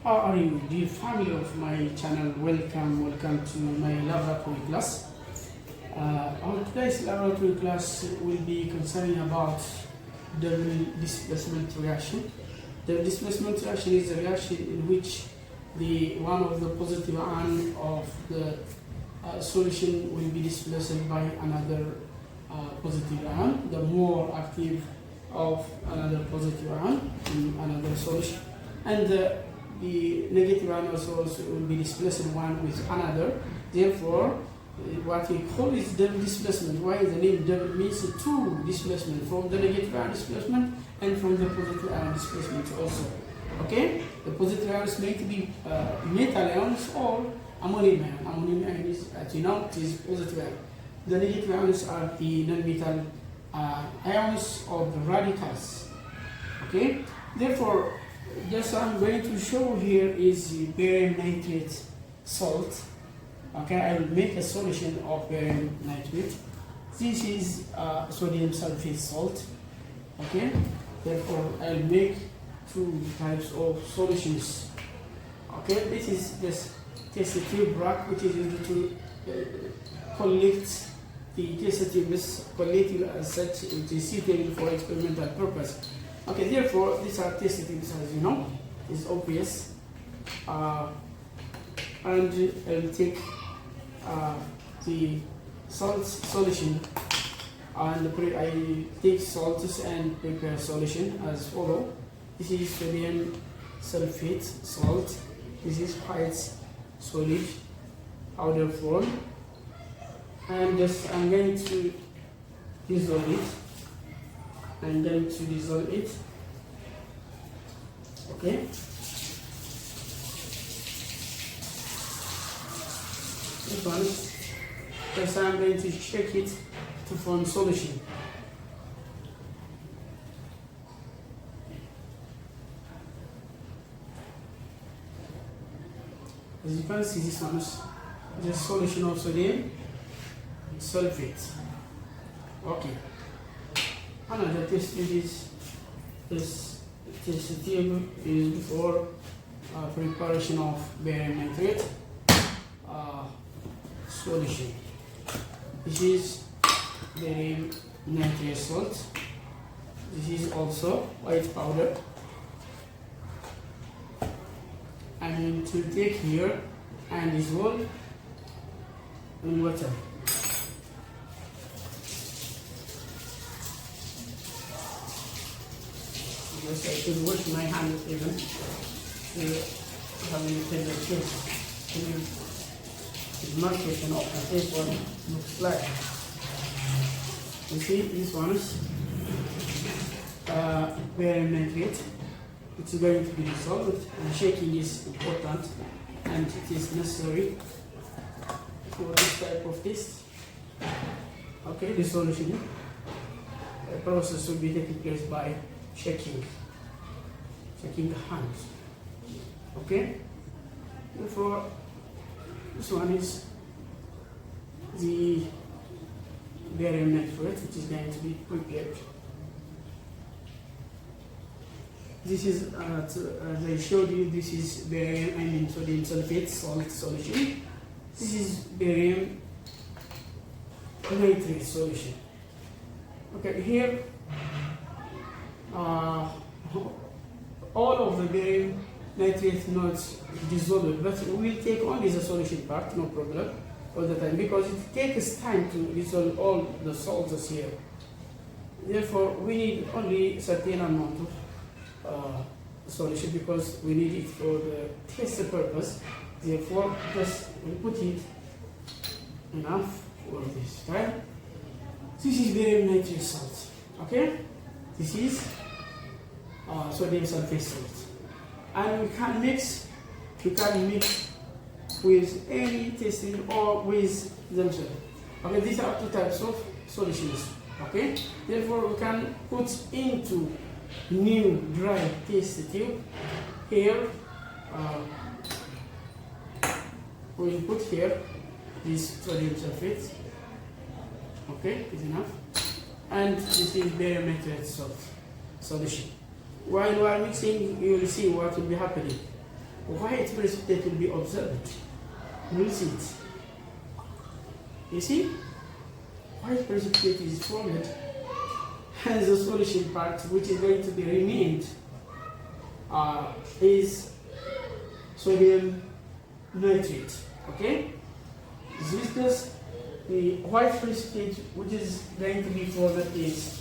How are you, dear family of my channel? Welcome to my laboratory class. Our today's laboratory class will be concerning about the displacement reaction. The displacement reaction is a reaction in which one of the positive ion of the solution will be displaced by another positive ion, the more active of another positive ion in another solution, and the negative ion also will be displaced one with another. Therefore, what we call is double displacement. Why the name double means two displacement, from the negative ion displacement and from the positive ion displacement also. Okay, the positive ion is going to be metal ions or ammonium ion. Ammonium ion is, as you know, it is positive ion. The negative ions are the non-metal ions or the radicals. Okay, therefore, just I'm going to show here is barium nitrate salt. Okay, I will make a solution of barium nitrate. This is sodium sulfate salt. Okay, therefore I'll make two types of solutions. Okay, this is this test tube rack, which is used to collect the test tubes, collected as such. It is suitable for experimental purpose. Okay, therefore these are test tubes, as you know, it's obvious. And I will take the salt solution, and I take salts and prepare solution as follow. This is sodium sulfate salt. This is white solid powder form, and just I'm going to dissolve it. I'm going to dissolve it. Okay. This one, just I'm going to shake it to form solution. As you can see, this one is the solution of sodium sulfate. Okay. Another test is this test tube used for preparation of barium nitrate solution. This is barium nitrate salt. This is also white powder. I'm going to take here and dissolve in water. Yes, I should wash my hands even to have a temperature. The markation of the tape one looks like. You see, this one is barium nitrate. It's going to be dissolved, and shaking is important, and it is necessary for this type of test. Okay, the solution, the process will be taking place by shaking the hands. Okay, therefore this one is the barium nitrate, which is going to be prepared. This is, as I showed you, this is barium, sodium sulfate salt solution. This is barium nitrate solution. Okay, here all of the barium nitrate not dissolved, but we will take only the solution part, no problem, all the time, because it takes time to dissolve all the salts here. Therefore, we need only certain amount of solution, because we need it for the test purpose. Therefore, just we put it enough for this, right? This is barium nitrate salt. Okay, this is sodium sulfate salt, and we can mix with any testing or with themselves. Okay, these are two types of solutions. Okay, therefore we can put into new dry test tube. Here we will put here this sodium sulfate. Okay, is enough, and this is barium nitrate salt solution. While we are mixing, you will see what will be happening. white precipitate will be observed. You will see it. You see, white precipitate is formed, and the solution part, which is going to be remained, is sodium nitrate. Okay, this the white precipitate which is going to be formed is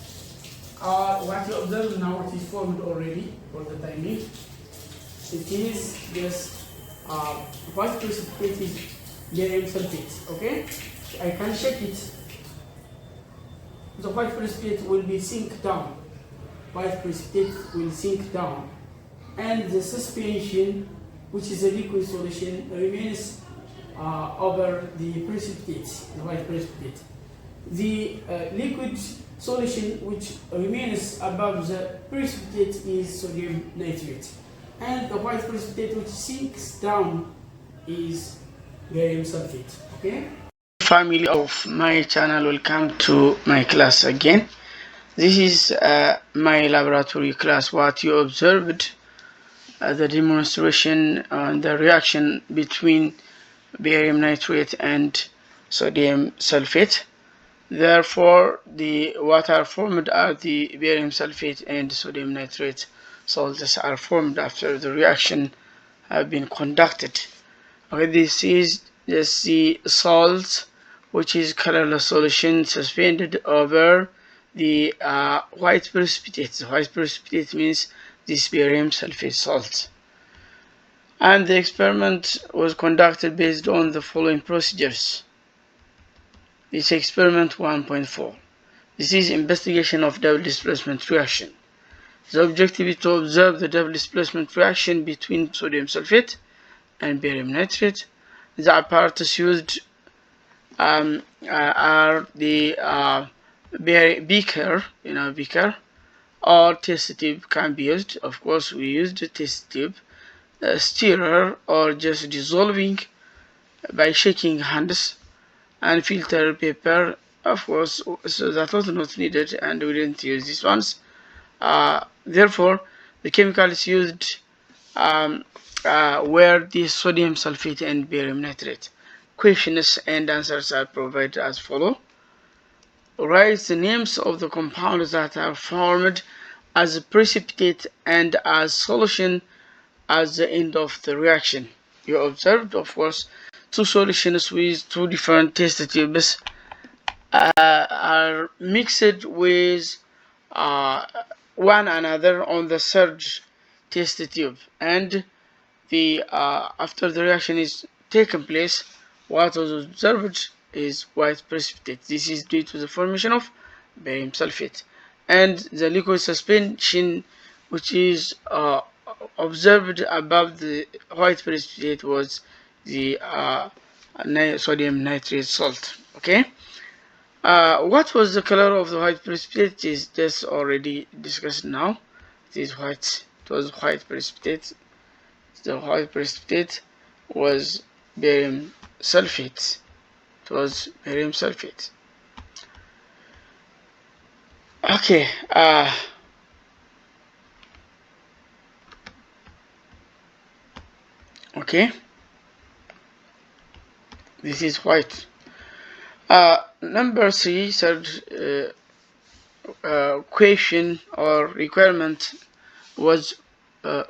what you observe now. It is formed already for the time being. It is this white precipitate is barium sulfate. Okay, I can check it. The white precipitate will be sink down. White precipitate will sink down, and the suspension, which is a liquid solution, remains over the precipitate, the white precipitate. The liquid solution which remains above the precipitate is sodium nitrate, and the white precipitate which sinks down is barium sulfate. Okay, family of my channel, welcome to my class again. This is my laboratory class. What you observed, the demonstration on the reaction between barium nitrate and sodium sulfate. Therefore, the water formed are the barium sulfate and sodium nitrate salts are formed after the reaction have been conducted. Okay, this is just the salt, which is colorless solution suspended over the white precipitate. The white precipitate means this barium sulfate salt. And the experiment was conducted based on the following procedures. This experiment 1.4. This is investigation of double displacement reaction. The objective is to observe the double displacement reaction between sodium sulfate and barium nitrate. The apparatus used are the beaker, beaker, or test tube can be used. Of course, we used the test tube. Stirrer, or just dissolving by shaking hands, and filter paper, of course, so that was not needed and we didn't use these ones. Therefore, the chemicals used were the sodium sulfate and barium nitrate. Questions and answers are provided as follow. Write the names of the compounds that are formed as a precipitate and as solution at the end of the reaction. You observed, of course, two solutions with two different test tubes are mixed with one another on the third test tube, and the after the reaction is taken place, what was observed is white precipitate. This is due to the formation of barium sulfate, and the liquid suspension which is observed above the white precipitate was the sodium nitrate salt. Okay, what was the color of the white precipitate is just already discussed now. It is white. It was white precipitate. The white precipitate was barium sulfate. It was barium sulfate. Okay. Okay. This is white. Number 3, third question or requirement was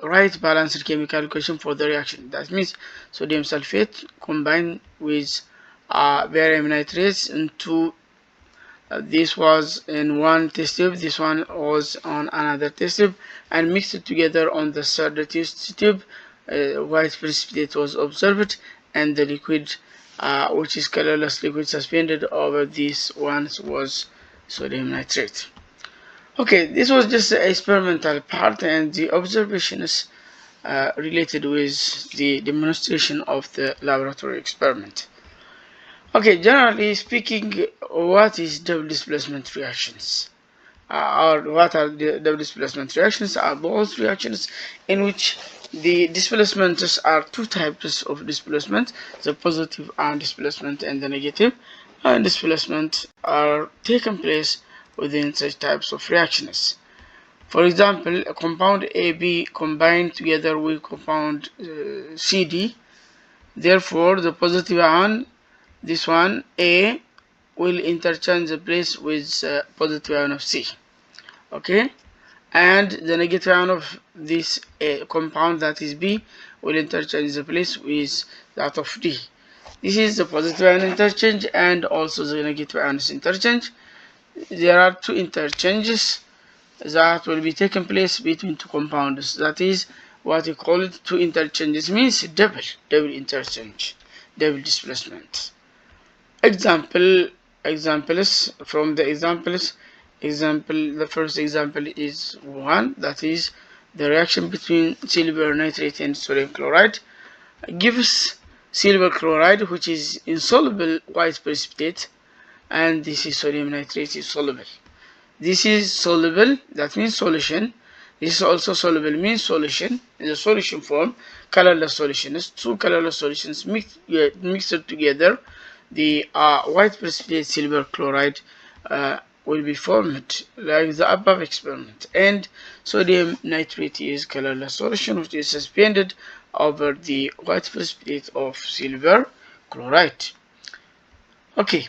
right balanced chemical equation for the reaction. That means sodium sulfate combined with barium nitrates into this was in one test tube, this one was on another test tube, and mixed it together on the third test tube. White precipitate was observed, and the liquid which is colorless liquid suspended over these ones was sodium nitrate. Okay, this was just the experimental part and the observations related with the demonstration of the laboratory experiment. Okay, generally speaking, what is double displacement reactions? Or what are the double displacement reactions? Are those reactions in which the displacements are two types of displacement, the positive ion displacement and the negative ion displacement are taken place within such types of reactions. For example, a compound AB combined together with compound CD. Therefore, the positive ion, this one A, will interchange the place with positive ion of C. Okay, and the negative ion of this compound, that is B, will interchange the place with that of D. This is the positive ion interchange and also the negative ions interchange. There are two interchanges that will be taking place between two compounds. That is what we call it two interchanges, means double interchange, double displacement. Examples from the examples. The first example is one, that is the reaction between silver nitrate and sodium chloride gives silver chloride, which is insoluble white precipitate, and this is sodium nitrate is soluble. This is soluble, that means solution. This is also soluble, means solution. In the solution form, colorless solutions. Two colorless solutions mixed together, the white precipitate silver chloride will be formed like the above experiment. And sodium nitrate is colorless solution, which is suspended over the white precipitate of silver chloride. Okay.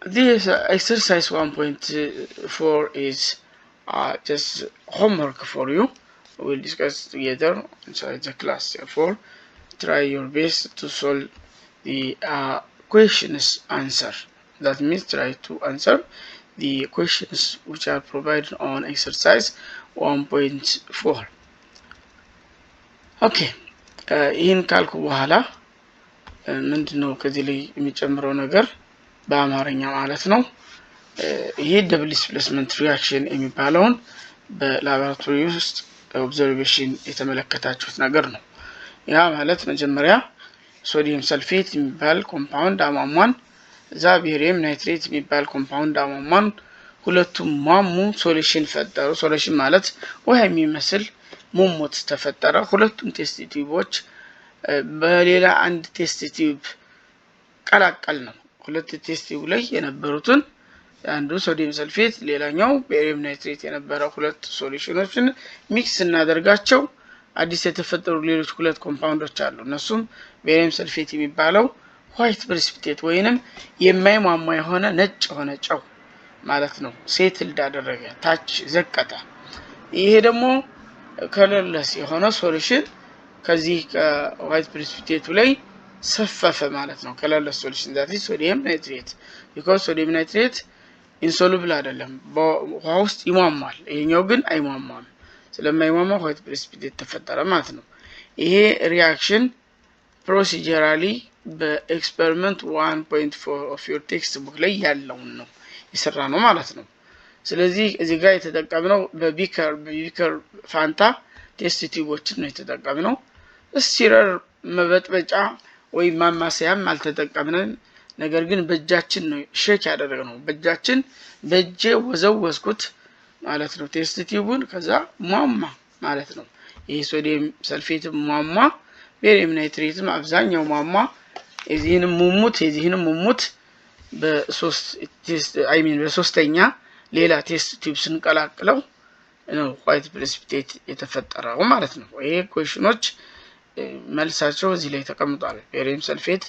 This exercise 1.4 is just homework for you. We'll discuss together inside the class. Therefore, try your best to solve the questions answer. That means try to answer the questions which are provided on exercise 1.4. Okay. ይህን ካልኩ በኋላ ምንድነው ከዚህ ላይ የሚጨምረው ነገር በአማርኛ ማለት ነው። ይሄ ደብል ዲስፕሌስመንት ሪአክሽን የሚባለውን በላቦራቶሪ ውስጥ ኦብዘርቬሽን የተመለከታችሁት ነገር ነው። ያ ማለት መጀመሪያ ሶዲየም ሰልፌት የሚባል ኮምፓውንድ አሟሟን፣ እዛ ቤሪየም ናይትሬት የሚባል ኮምፓውንድ አሟሟን፣ ሁለቱም ሟሙ ሶሉሽን ፈጠሩ። ሶሉሽን ማለት ውሃ የሚመስል ሙሙት ተፈጠረ። ሁለቱም ቴስት ቲዩቦች በሌላ አንድ ቴስት ቲዩብ ቀላቀል ነው። ሁለት ቴስት ቲዩብ ላይ የነበሩትን አንዱ ሶዲየም ሰልፌት ሌላኛው ቤሪየም ናይትሬት የነበረው ሁለት ሶሉሽኖችን ሚክስ እናደርጋቸው አዲስ የተፈጠሩ ሌሎች ሁለት ኮምፓውንዶች አሉ። እነሱም ቤሪየም ሰልፌት የሚባለው ዋይት ፕሬሲፒቴት ወይንም የማይሟሟ የሆነ ነጭ የሆነ ጨው ማለት ነው። ሴትልድ አደረገ፣ ታች ዘቀጠ። ይሄ ደግሞ ከለርለስ የሆነ ሶሉሽን ከዚህ ከዋይት ፕሬሲፒቴቱ ላይ ሰፈፈ ማለት ነው። ከለርለስ ሶሉሽን ዛት ኢዝ ሶዲየም ናይትሬት። ቢኮዝ ሶዲየም ናይትሬት ኢንሶሉብል አይደለም፣ በውሃ ውስጥ ይሟሟል። ይሄኛው ግን አይሟሟም። ስለማይሟሟ ዋይት ፕሬሲፒቴት ተፈጠረ ማለት ነው። ይሄ ሪአክሽን ፕሮሲጀራሊ በኤክስፐሪመንት 1.4 ኦፍ ዮር ቴክስት ቡክ ላይ ያለውን ነው ይሰራ ነው ማለት ነው። ስለዚህ እዚህ ጋር የተጠቀምነው በቢከር ፋንታ ቴስት ቲዩቦችን ነው የተጠቀምነው። ስቲረር መበጥበጫ ወይ ማማሰያም አልተጠቀምንም። ነገር ግን በእጃችን ነው ሼክ ያደረግነው። በእጃችን በእጄ ወዘወዝኩት ማለት ነው ቴስት ቲዩቡን። ከዛ ሟሟ ማለት ነው። ይሄ ሶዲየም ሰልፌት ሟሟ፣ ቤሪየም ናይትሬትም አብዛኛው ሟሟ። የዚህንም ሙሙት በሶስተኛ ሌላ ቴስት ቲዩብ ስንቀላቅለው ነው ዋይት ፕሬሲፒቴት የተፈጠረው ማለት ነው። ይሄ ኩዌሽኖች መልሳቸው እዚህ ላይ ተቀምጧል። ቤሪየም ሰልፌት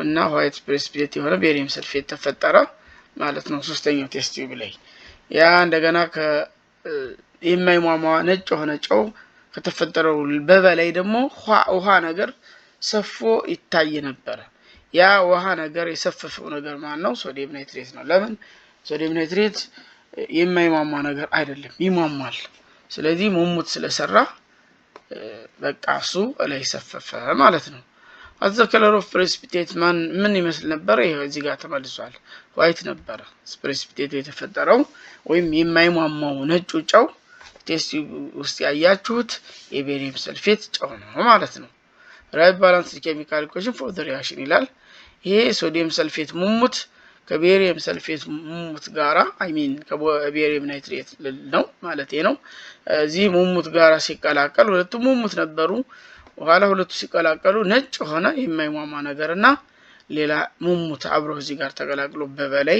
እና ዋይት ፕሬሲፒቴት የሆነ ቤሪየም ሰልፌት ተፈጠረ ማለት ነው ሶስተኛው ቴስት ቲዩብ ላይ። ያ እንደገና የማይሟሟ ነጭ የሆነ ጨው ከተፈጠረው በበላይ ደግሞ ውሃ ነገር ሰፎ ይታይ ነበር። ያ ውሃ ነገር የሰፈፈው ነገር ማለት ነው ሶዲየም ናይትሬት ነው። ለምን? ሶዲየም ናይትሬት የማይሟሟ ነገር አይደለም፣ ይሟሟል። ስለዚህ ሙሙት ስለሰራ በቃ እሱ ላይ ሰፈፈ ማለት ነው። አዘ ከለር ኦፍ ፕሬሲፒቴት ምን ይመስል ነበር? ይሄ እዚህ ጋር ተመልሷል። ዋይት ነበር ፕሬሲፒቴት የተፈጠረው ወይም የማይሟሟው ነጭ ጨው ቴስት ውስጥ ያያችሁት የቤሪየም ሰልፌት ጨው ነው ማለት ነው። ራይት ባላንስ ኬሚካል ኢኩዌሽን ፎር ዘ ሪአክሽን ይላል። ይሄ ሶዲየም ሰልፌት ሙሙት ከቤሪየም ሰልፌት ሙሙት ጋራ ከቤሪየም ናይትሬት ነው ማለት ነው። እዚህ ሙሙት ጋራ ሲቀላቀል ሁለቱም ሙሙት ነበሩ። በኋላ ሁለቱ ሲቀላቀሉ ነጭ ሆነ የማይሟሟ ነገርና ሌላ ሙሙት አብሮ እዚህ ጋር ተቀላቅሎ በበላይ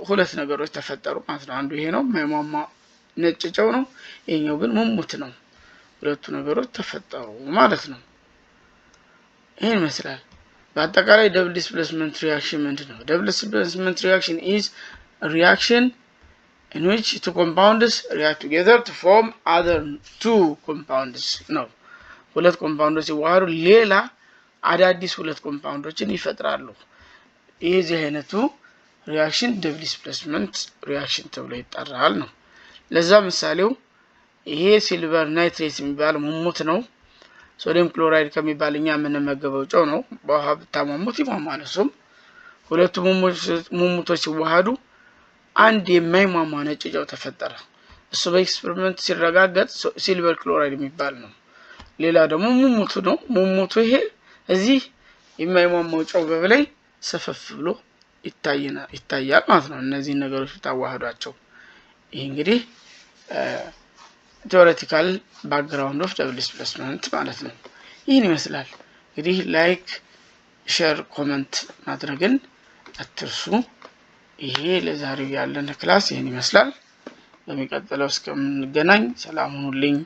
ሁለት ነገሮች ተፈጠሩ ማለት ነው። አንዱ ይሄ ነው የማይሟማ ነጭ ጨው ነው። ይሄኛው ግን ሙሙት ነው። ሁለቱ ነገሮች ተፈጠሩ ማለት ነው። ይሄን ይመስላል። በአጠቃላይ double displacement reaction ምንድነው? double displacement reaction is a reaction in which two compounds react together to form other two compounds ነው። ሁለት ኮምፓውንዶች ሲዋሃዱ ሌላ አዳዲስ ሁለት ኮምፓውንዶችን ይፈጥራሉ። ይሄ አይነቱ ሪአክሽን double displacement reaction ተብሎ ይጠራል ነው። ለዛ ምሳሌው ይሄ ሲልቨር ናይትሬት የሚባል ሙሙት ነው። ሶዲየም ክሎራይድ ከሚባልኛ የምንመገበው ጨው ነው። በውሃ ብታሟሙት ይሟማል። እሱም ሁለቱ ሙሙቶች ሲዋሃዱ አንድ የማይሟማ ነጭ ጨው ተፈጠረ። እሱ በኤክስፐሪመንት ሲረጋገጥ ሲልቨር ክሎራይድ የሚባል ነው። ሌላ ደግሞ ሙሙቱ ነው። ሙሙቱ ይሄ እዚህ የማይሟማው ጨው በላይ ሰፈፍ ብሎ ይታያል ማለት ነው። እነዚህ ነገሮች ታዋህዷቸው። ይሄ እንግዲህ theoretical background of double displacement ማለት ነው። ይሄን ይመስላል። እንግዲህ ላይክ ሼር ኮሜንት ማድረግን አትርሱ። ይሄ ለዛሬው ያለን ክላስ ይሄን ይመስላል። በሚቀጥለው እስከምንገናኝ ሰላም ሁኑልኝ።